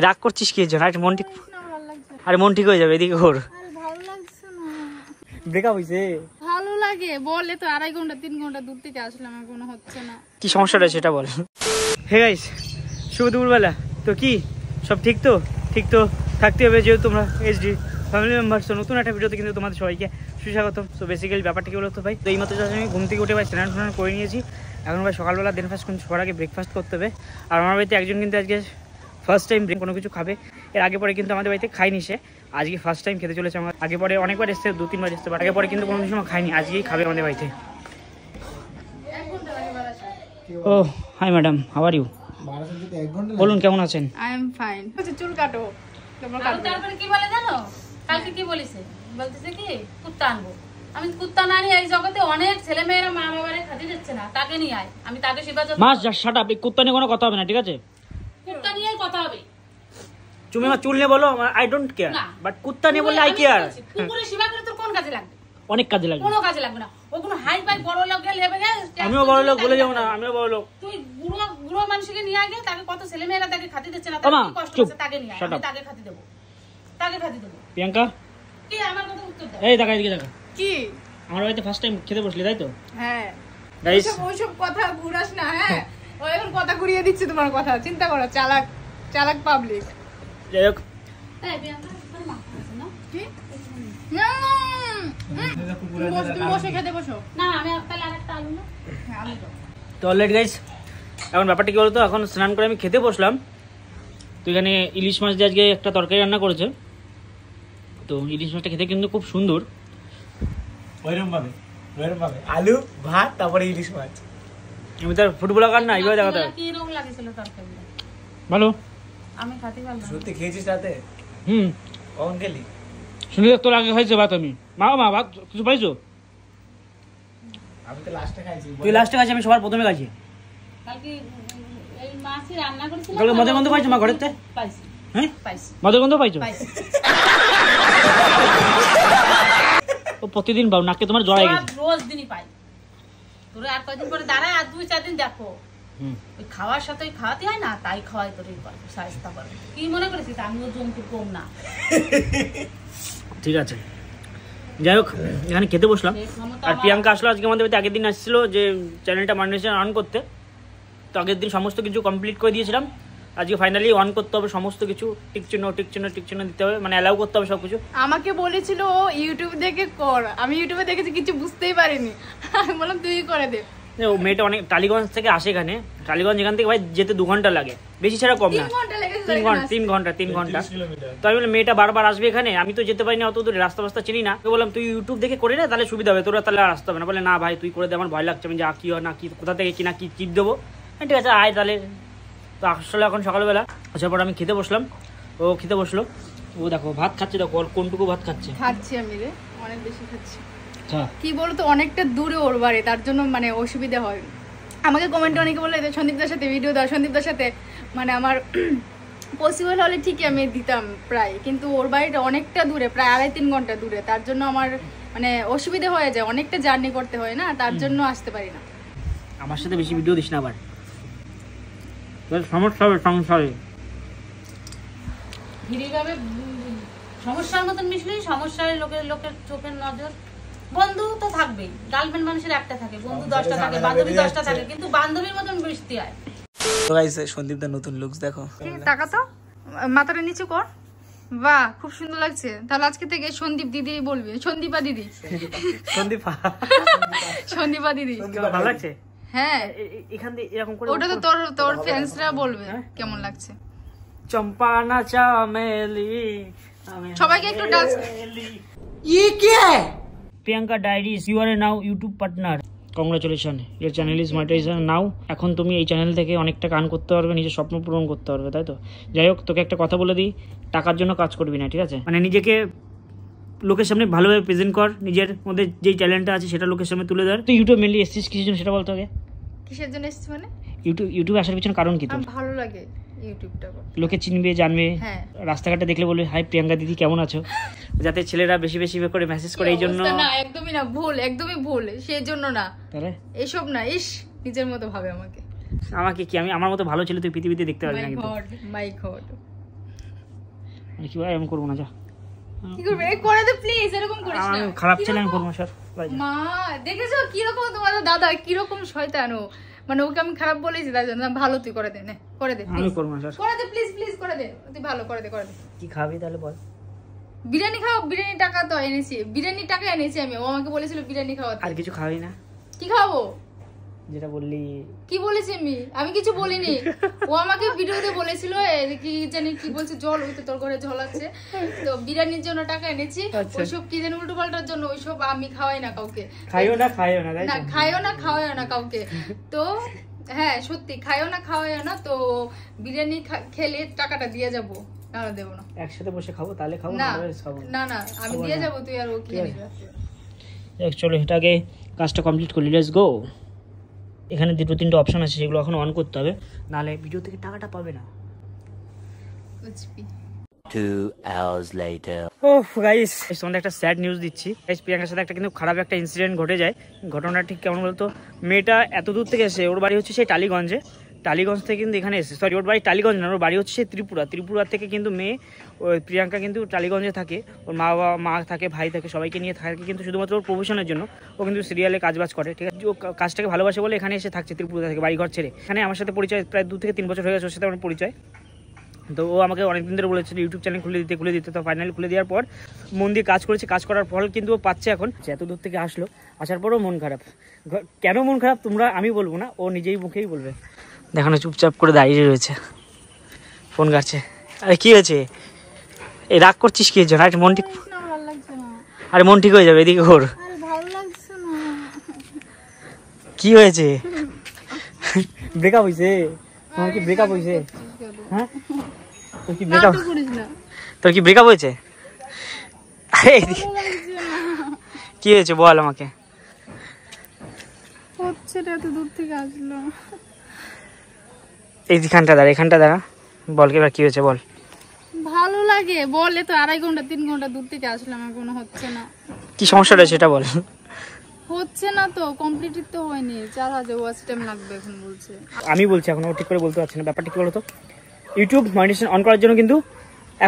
রাগ করছিস কি জন্য? আরে মন ঠিক, আরে মন ঠিক হয়ে যাবে, এদিকে ঘোর। ব্রেকআপ হইছে? ভালো লাগে বলে তো 2.5 ঘন্টা 3 ঘন্টা দূর থেকে আসলাম, এখনো হচ্ছে না। কি সমস্যাটা সেটা বল। হে গাইস, শুভ দুপুরবেলা। তো কি সব ঠিক তো? ঠিক তো থাকতে হবে, যেহেতু তোমরা এইচডি ফ্যামিলি মেম্বার্স। তো নতুন একটা ভিডিওতে কিন্তু তোমাদের সবাইকে সুস্বাগত। তো বেসিক্যালি ব্যাপারটা কি বলতো ভাই, তো এই মাত্র আমি ঘুম থেকে উঠে ভাই স্নান টান করে নিয়েছি। এখন ভাই সকালবেলা ব্রেকফাস্ট সবার আগে ব্রেকফাস্ট করতে হবে। আর আমার বাড়িতে একজন কিন্তু আজকে ফার্স্ট টাইম কোনো কিছু খাবে। এর আগে পরে কিন্তু আমাদের বাড়িতে খাইনি সে, আজকে ফার্স্ট টাইম খেতে চলেছে। আমার আগে পরে অনেকবার এসছে, 2-3 বার এসছে, আগে পরে কিন্তু কোনো সময় খাইনি, আজকেই খাবে আমাদের বাড়িতে। ও hi madam, how are you? বলুন কেমন আছেন? I am fine. চুল কাটো, তারপরে কি বলে জানো, কালকে কি বলেছে, বলতেছে কি কুত্তা আনবো। আমি কুত্তা না নিয়ে এই জগতে অনেক ছেলে মেয়েরা মা বাবারে খাতে দিচ্ছে না, তাকে নিয়ে আয়, আমি তাকে সেবা যত্ন। মাস যা শাট আপ, এই কুত্তা নিয়ে কোনো কথা হবে না, ঠিক আছে? কুত্তা নিয়ে কথা হবে। তুমি আমার চুল নিয়ে বলো, আই ডোন্ট কেয়ার, বাট কুত্তা নিয়ে বললে আই কেয়ার। কুকুরের সেবা করে তোর কোন কাজে লাগবে? অনেক কাজে লাগবে। কোনো কাজে লাগবে না। ও কোনো হাই ফাই বড় লোক লেবে গে। আমিও বড় লোক, বলে যাবো না আমিও বড় লোক। তুই বুড়ো মানুষকে নিয়ে আগে, তাকে কত ছেলে মেয়েরা তাকে খাতে দিচ্ছে না, তাকে কষ্ট হচ্ছে, তাকে নিয়ে আয়, আমি তাকে খাতে দেবো, তাকে খাতে দেবো। প্রিয়াঙ্কা কি আমার কথা উত্তর দাও। এই দেখা, এদিকে দেখা। কি আমার বাড়িতে ফার্স্ট টাইম খেতে বসলি তাই তো? হ্যাঁ, গাইস ওইসব কথা ঘুরাস না। হ্যাঁ, ও এখন কথা ঘুরিয়ে দিচ্ছে তোমার কথা। চিন্তা করো, চালাক চালাক পাবলিক। যাই হোক, এই বিয়াঙ্কা তোমার মা আছে না? কি না, বসে খেতে বসো। না আমি তাহলে আরেকটা আলু না। হ্যাঁ, আমি তো তো অলরেডি গাইস, এখন ব্যাপারটা কি বলতো, এখন স্নান করে আমি খেতে বসলাম। তো এখানে ইলিশ মাছ দিয়ে আজকে একটা তরকারি রান্না করেছে। তো ইলিশ মাছটা খেতে কিন্তু খুব সুন্দর। ওইরকম ভাবে আলু ভাত তারপরে ইলিশ মাছ। আমি তার ফুটবল কার না, এইভাবে দেখাতে হবে। কি রকম লাগছিল তরকারিটা? ভালো। আমি খেতে পারলাম। সত্যি খেয়েছিস রাতে? কখন খেলি? শুনে তোর আগে খাইছে ভাত। আমি মা ভাত কিছু পাইছো? আমি তো লাস্টে খাইছি। তুই লাস্টে খাইছি, আমি সবার প্রথমে খাইছি। কালকে এই মাছই রান্না করেছিলাম। কালকে মদের গন্ধ পাইছো মা ঘরেতে? পাইছি। হ্যাঁ পাইছি। মদের গন্ধ পাইছো? পাইছি। ও প্রতিদিন পাও, নাকে তোমার জড়াই গেছে। রোজ দিনই পাই। তোরে আর কয়দিন পরে দাঁড়ায়, আর 2-4 দিন দেখো। ওই খাওয়ার সাথে ওই খাওয়াতে হয় না, তাই খাওয়াই তোর এই করে সাহায্য করে। কি মনে করেছিস আমিও জমতে কম না? ঠিক আছে, যাই হোক এখানে খেতে বসলাম। আর প্রিয়াঙ্কা আসলো আজকে আমাদের বাড়িতে। আগের দিন আসছিল যে চ্যানেলটা মনিটাইজেশন অন করতে, তো আগের দিন সমস্ত কিছু কমপ্লিট করে দিয়েছিলাম। আজকে ফাইনালি অন করতে হবে সমস্ত কিছু, টিক চিহ্ন দিতে হবে, মানে অ্যালাউ করতে হবে সবকিছু। আমাকে বলেছিল ইউটিউব দেখে কর, আমি ইউটিউবে দেখেছি, কিছু বুঝতেই পারিনি। আমি বললাম তুই করে দে। ও মেয়েটা অনেক টালিগঞ্জ থেকে আসে এখানে। টালিগঞ্জ এখান থেকে ভাই যেতে 2 ঘন্টা লাগে, বেশি ছাড়া কম না। 3 ঘন্টা। তো আমি বললাম মেয়েটা বারবার আসবে এখানে, আমি তো যেতে পারি না অত দূরে, রাস্তা চিনি না। তো বললাম তুই ইউটিউব দেখে করে না, তাহলে সুবিধা হবে, তোরা তাহলে আর আসতে হবে না। বলে না ভাই তুই করে দে, আমার ভয় লাগছে, আমি যা কি হয় না কি কোথা থেকে কিনা কি চিপ দেবো। ঠিক আছে আয় তাহলে। তো আসলে এখন সকালবেলা আসার পর আমি খেতে বসলাম, ও খেতে বসলো। ও দেখো ভাত খাচ্ছে, দেখো কোনটুকু ভাত খাচ্ছে। আমি রে অনেক বেশি খাচ্ছি। হ্যাঁ কি বলতো, অনেকটা দূরে ওর বাড়ি, তার জন্য মানে অসুবিধা হয়। আমাকে কমেন্টে অনেকে বলে সন্দীপদার সাথে ভিডিও দাও, সন্দীপদার সাথে। মানে আমার পসিবল হলে ঠিকই আমি দিতাম প্রায়, কিন্তু ওর বাড়িটা অনেকটা দূরে, প্রায় 2.5-3 ঘন্টা দূরে। তার জন্য আমার মানে অসুবিধা হয়ে যায়, অনেকটা জার্নি করতে হয় না, তার জন্য আসতে পারি না। আমার সাথে বেশি ভিডিও দিস না আবার, সমস্যা হবে। ধীরেভাবে সমস্যার মতন মিশলেই সমস্যার লোকের চোখের নজর। বন্ধু তো থাকবেই, গার্লফ্রেন্ড মানুষের একটা থাকে, বন্ধু 10টা থাকে, বান্ধবী 10টা থাকে, কিন্তু বান্ধবীর মতন মিশতে হয়। তো গাইস সন্দীপদার নতুন লুকস দেখো। টাকা তো মাথাটা নিচু কর। বাহ, খুব সুন্দর লাগছে। তাহলে আজকে থেকে সন্দীপ দিদি বলবি, সন্দীপা দিদি। সন্দীপা দিদি ভালো লাগছে। হ্যাঁ, এখান থেকে এরকম করে ওটা তো তোর ফ্রেন্ডসরা বলবে কেমন লাগছে। চম্পা না চামেলি, সবাইকে একটু dance. Priyanka diaries, you are now YouTube partner. Congratulation, your channel is monetization now. এখন তুমি এই চ্যানেল থেকে অনেক টাকা আর্ন করতে পারবে, নিজের স্বপ্ন পূরণ করতে পারবে, তাই তো? যাই হোক, তোকে একটা কথা বলে দিই, টাকার জন্য কাজ করবি না, ঠিক আছে? মানে নিজেকে লোকের সামনে ভালোভাবে প্রেজেন্ট কর, নিজের মধ্যে যেই ট্যালেন্টটা আছে সেটা লোকের সামনে তুলে ধর। তো ইউটিউব মেনলি এসছিস কিসের জন্য সেটা বলতে হবে। কিসের জন্য এসেছিস মানে? ইউটিউবে আসার পিছনে কারণ কি তোর? আমার ভালো লাগে ইউটিউবটা, লোকে চিনবে জানবে, হ্যাঁ। রাস্তাঘাটে দেখলে বলবে হাই প্রিয়াঙ্কা দিদি কেমন আছো, যাতে ছেলেরা বেশি করে মেসেজ করে। এই জন্য না, একদমই না, ভুল, একদমই ভুল। সেই জন্য না, তাহলে এসব না। ইস, নিজের মতো ভাবে আমাকে। আমাকে কি, আমি আমার মতো ভালো ছেলে তুই পৃথিবীতে দেখতে পারবি না। কিন্তু মাই গড, কি ভাই আমি করবো না, যা কি করবে? করে দে প্লিজ, এরকম করিস না। আমি খারাপ ছেলে, আমি করবো না স্যার। মা দেখেছো কিরকম তোমাদের দাদা কিরকম শয়তানো, মানে ওকে আমি খারাপ বলেছি তাই জন্য। ভালো তুই করে দে, নে করে দে, আমি করবো না স্যার। করে দে প্লিজ প্লিজ করে দে, তুই ভালো করে দে, করে দে। কি খাবি তাহলে বল? বিরিয়ানি খাও, বিরিয়ানি টাকা তো এনেছি, বিরিয়ানির টাকা এনেছি আমি। ও আমাকে বলেছিল বিরিয়ানি খাওয়াতে। আর কিছু খাবি না? কি খাবো? যেটা বললি। কি বলেছি আমি কিছু বলিনি। ও আমাকে ভিডিওতে বলেছিল কি জানি কি বলছে, জল হইতে তোর ঘরে জল আছে, তো বিরিয়ানির জন্য টাকা এনেছি। ওইসব কি জানি উল্টো পাল্টার জন্য ওইসব আমি খাওয়াই না কাউকে। খাইও না না খাইও না খাওয়াইও না কাউকে। তো হ্যাঁ সত্যি খাইও না খাওয়াইও না। তো বিরিয়ানি খেলে টাকাটা দিয়ে যাবো, নাহলে দেবো না। একসাথে বসে খাবো তাহলে খাবো না খাবো না না আমি দিয়ে যাবো, তুই আর ও খেয়ে নিবি। চলো এটাকে কাজটা কমপ্লিট করি, লেটস গো। এখানে 2-3টা অপশন আছে, সেগুলো এখন অন করতে হবে, নাহলে ভিডিও থেকে টাকাটা পাবে না। 2 hours later. ওহ গাইস, তোমাদের একটা স্যাড নিউজ দিচ্ছি। গাইস প্রিয়াঙ্কার সাথে একটা কিন্তু খারাপ একটা ইনসিডেন্ট ঘটে যায়। ঘটনাটা ঠিক কেমন বলতো, মেয়েটা এত দূর থেকে এসে, ওর বাড়ি হচ্ছে সেই টালিগঞ্জে, টালিগঞ্জ থেকে কিন্তু এখানে এসে, সরি ওর বাড়ি টালিগঞ্জ না, ওর বাড়ি হচ্ছে সেই ত্রিপুরা থেকে কিন্তু মেয়ে, ওই প্রিয়াঙ্কা কিন্তু টালিগঞ্জে থাকে। ওর মা থাকে, ভাই থাকে, সবাইকে নিয়ে থাকে, কিন্তু শুধুমাত্র ওর প্রফেশনের জন্য ও কিন্তু সিরিয়ালে কাজবাজ করে, ঠিক আছে। ও কাজটাকে ভালোবাসে বলে এখানে এসে থাকছে ত্রিপুরা থেকে, বাড়িঘর ছেড়ে। এখানে আমার সাথে পরিচয় প্রায় 2 থেকে 3 বছর হয়ে গেছে ওর সাথে আমার পরিচয়। তো ও আমাকে অনেকদিন ধরে বলেছিল ইউটিউব চ্যানেল খুলে দিতে, তো ফাইনালি খুলে দেওয়ার পর মন দিয়ে কাজ করেছে, কাজ করার ফল কিন্তু ও পাচ্ছে এখন। এত দূর থেকে আসার পরও মন খারাপ। কেন মন খারাপ তোমরা আমি বলবো না, ও নিজেই মুখেই বলবে। দেখানো চুপচাপ করে দাঁড়িয়ে রয়েছে, ফোন ঘাটছে। আরে কি হয়েছে, এই রাগ করছিস কি জন্য? আরে মন ঠিক, আরে মন ঠিক হয়ে যাবে, এদিকে ঘোর। কি হয়েছে? ব্রেকআপ হয়েছে? তোমার কি ব্রেকআপ হয়েছে? হ্যাঁ তোর কি ব্রেকআপ হয়েছে? কি হয়েছে বল আমাকে। এখানটা দাঁড়া বল, এবার কি হয়েছে বল। ভালো লাগে বলে তো, 2.5 ঘন্টা 3 ঘন্টা দূর থেকে আসলাম, এখনো হচ্ছে না। কি সমস্যাটা সেটা বল। হচ্ছে না তো, কমপ্লিট তো হয়নি, 4000 ওয়াচ টাইম লাগবে এখন বলছে। আমি বলছি এখন ঠিক করে বলতে পারছি না। ব্যাপারটা কি বলতো, ইউটিউব মনিটাইজেশন অন করার জন্য কিন্তু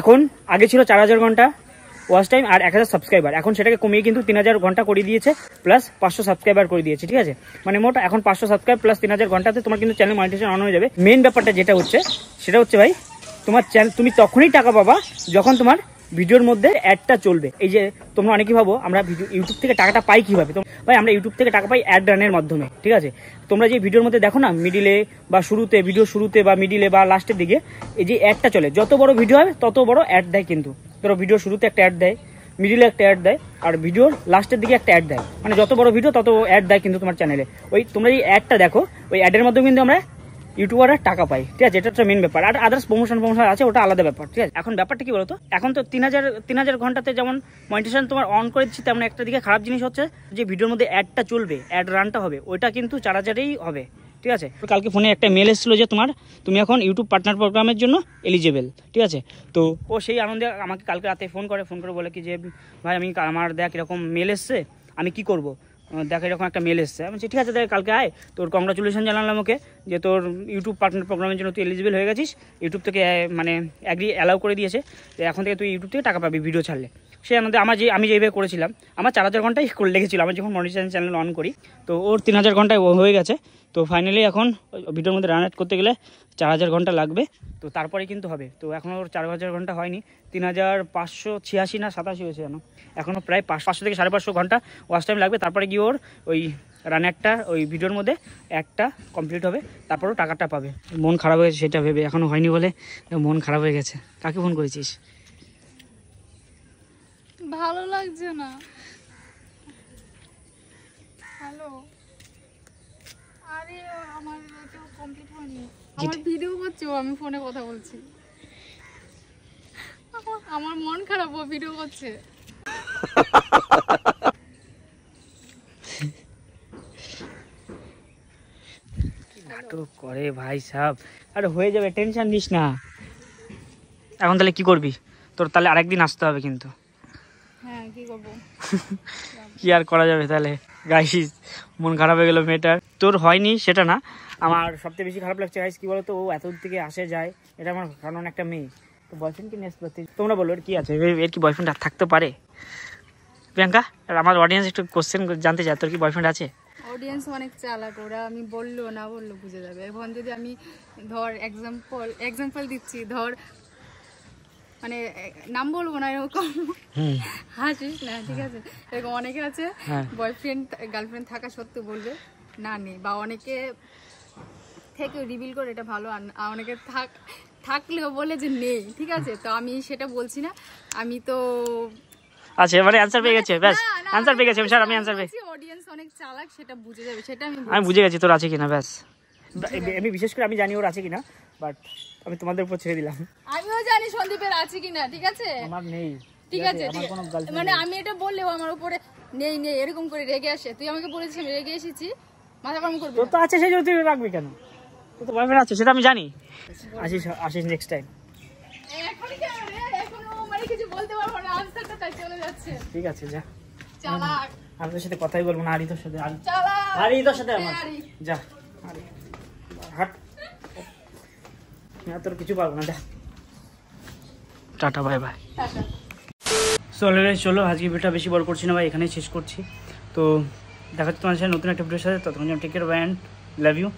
এখন আগে ছিল 4000 ঘন্টা ওয়াচ টাইম আর 1000 সাবস্ক্রাইবার, এখন সেটাকে কমিয়ে কিন্তু 3000 ঘন্টা করে দিয়েছে, প্লাস 500 সাবস্ক্রাইবার করে দিয়েছে, ঠিক আছে। মানে মোট এখন 500 সাবস্ক্রাইব প্লাস 3000 ঘন্টাতে তোমার কিন্তু চ্যানেল মনিটাইজেশন অন হয়ে যাবে। মেইন ব্যাপারটা যেটা হচ্ছে সেটা হচ্ছে ভাই, তোমার চ্যানেল তুমি তখনই টাকা পাবা যখন তোমার ভিডিওর মধ্যে অ্যাডটা চলবে। এই যে তোমরা অনেকেই ভাবো আমরা ইউটিউব থেকে টাকাটা পাই কিভাবে, ভাই আমরা ইউটিউব থেকে টাকা পাই অ্যাড রানের মাধ্যমে, ঠিক আছে। তোমরা যে ভিডিওর মধ্যে দেখো না, মিডিলে বা শুরুতে, ভিডিও শুরুতে বা মিডিলে বা লাস্টের দিকে এই যে অ্যাডটা চলে, যত বড় ভিডিও হবে তত বড় অ্যাড দেয় কিন্তু। ধরো ভিডিও শুরুতে একটা অ্যাড দেয়, মিডিলে একটা অ্যাড দেয়, আর ভিডিওর লাস্টের দিকে একটা অ্যাড দেয়, মানে যত বড় ভিডিও তত অ্যাড দেয় কিন্তু তোমার চ্যানেলে। ওই তোমরা এই অ্যাডটা দেখো, ওই অ্যাডের মাধ্যমে কিন্তু আমরা ইউটিউবাররা টাকা পাই, ঠিক আছে। এটা হচ্ছে মেন ব্যাপার। আর আদার্স প্রমোশন আছে, ওটা আলাদা ব্যাপার, ঠিক আছে। এখন ব্যাপারটা কি বলতো, এখন তো 3000 ঘন্টাতে যেমন মনিটাইজেশন তোমার অন করে দিচ্ছি, তেমন একটা দিকে খারাপ জিনিস হচ্ছে যে ভিডিওর মধ্যে অ্যাডটা চলবে, অ্যাড রানটা হবে, ওইটা কিন্তু 4000-এই হবে, ঠিক আছে। কালকে ফোনে একটা মেল এসেছিলো যে তুমি এখন ইউটিউব পার্টনার প্রোগ্রামের জন্য এলিজিবল, ঠিক আছে। তো ও সেই আনন্দে আমাকে কালকে রাতে ফোন করে বলে কি যে ভাই আমার দেখ এরকম মেল এসছে, আমি কি করবো, দেখা এরকম একটা মেল এসছে। আমি ঠিক আছে দেখ কালকে আয়, তোর কংগ্রাচুলেশন জানালাম ওকে যে তোর ইউটিউব পার্টনার প্রোগ্রামের জন্য তুই এলিজিবল হয়ে গেছিস, ইউটিউব থেকে মানে অ্যালাউ করে দিয়েছে, তো এখন থেকে তুই ইউটিউব থেকে টাকা পাবি ভিডিও ছাড়লে। সে আমাদের আমি যেভাবে করেছিলাম, আমার 4000 ঘন্টাই লেগেছিলো আমার যখন মনিটাইজেশন চ্যানেল অন করি, তো ওর 3000 ঘন্টায় হয়ে গেছে। তো ফাইনালি এখন ভিডিওর মধ্যে রান করতে গেলে 4000 ঘন্টা লাগবে, তো তারপরে কিন্তু হবে। তো এখন ওর 4000 ঘন্টা হয়নি, 3586 না 87 হয়েছে যেন, এখনও প্রায় 500 থেকে 550 ঘন্টা ওয়াচ টাইম লাগবে। তারপরে গিয়ে ওর ওই রানেরটা ওই ভিডিওর মধ্যে একটা কমপ্লিট হবে, তারপরেও টাকাটা পাবে। মন খারাপ হয়েছে সেটা ভেবে, এখনও হয়নি বলে মন খারাপ হয়ে গেছে। কাকে ফোন করেছিস? ভালো লাগছে না। হ্যালো, আরে আমার এটা কমপ্লিট হয়নি, আমার ভিডিও করছে, আমি ফোনে কথা বলছি, আমার মন খারাপ, ও ভিডিও করছে। নাটক করে ভাই সাহেব। আরে হয়ে যাবে, টেনশন নিস না। এখন তাহলে কি করবি? তোর তাহলে আরেকদিন আসতে হবে কিন্তু। হ্যাঁ কি করবো, কি আর করা যাবে তাহলে। গাইস মন খারাপ হয়ে গেল মেয়েটার। তোর হয়নি সেটা না, আমার সবথেকে বেশি খারাপ লাগছে গাইস কি বলতো, ও এত দূর থেকে আসে যায়, এটা আমার কারণ একটা মেয়ে, তো বয়ফ্রেন্ডকে নিয়ে আসতে তোমরা বলো এর কি আছে, এর কি বয়ফ্রেন্ড থাকতে পারে? প্রিয়াঙ্কা, আর আমার অডিয়েন্স একটু কোশ্চেন জানতে চায়, তোর কি বয়ফ্রেন্ড আছে? অডিয়েন্স অনেক চালাক, ওরা আমি বললো না বললো বুঝে যাবে। এখন যদি আমি ধর এক্সাম্পল দিচ্ছি, ধর মানে নাম বলবো না এরকম, হাসিস না ঠিক আছে, এরকম অনেকে আছে বয়ফ্রেন্ড গার্লফ্রেন্ড থাকা সত্ত্বেও বলবে না নেই, বা অনেকে থেকে রিভিল করে এটা ভালো, আর অনেকে থাকলেও বলে যে নেই, ঠিক আছে। তো আমি সেটা বলছি না, আমি তো আচ্ছা মানে অ্যানসার পেয়ে গেছে, ব্যাস অ্যানসার পেয়ে গেছে স্যার, আমি অ্যানসার পেয়ে অডিয়েন্স অনেক চালাক, সেটা বুঝে যাবে, সেটা আমি বুঝে গেছি তোর আছে কিনা, ব্যাস। আমি বিশেষ করে আমি জানি ওর আছে কিনা, বাট আমি তোমাদের উপর ছেড়ে দিলাম। আমিও জানি সন্দীপের আছে কিনা, ঠিক আছে, আমার নেই, ঠিক আছে। মানে আমি এটা বললেও আমার উপরে নেই নেই এরকম করে রেগে আসে। তুই আমাকে বলেছিস আমি রেগে এসেছি, মাথা গরম করবি? তোর তো আছে, সেই জন্য তুই রাখবি কেন? তোর তো বয়ফ্রেন্ড আছে, সেটা আমি জানি। আসিস নেক্সট টাইম। এখনো মানে কিছু বলতে পারবো না, আনসারটা তাই চলে যাচ্ছে। ঠিক আছে যা, চালাক। আমি তোর সাথে কথাই বলবো না, আরি তোর সাথে, চালাক। আরি তোর সাথে আমার, যা আরি হাট, তোর কিছু পারবো না, যা, টাটা বাই বাই। চলো আজকে ভিডিওটা বেশি বড় করছি না ভাই, এখানেই শেষ করছি। তো দেখা হচ্ছে তোমার সাথে নতুন একটা ভিডিওর সাথে, ততক্ষণ take care, bye and love you.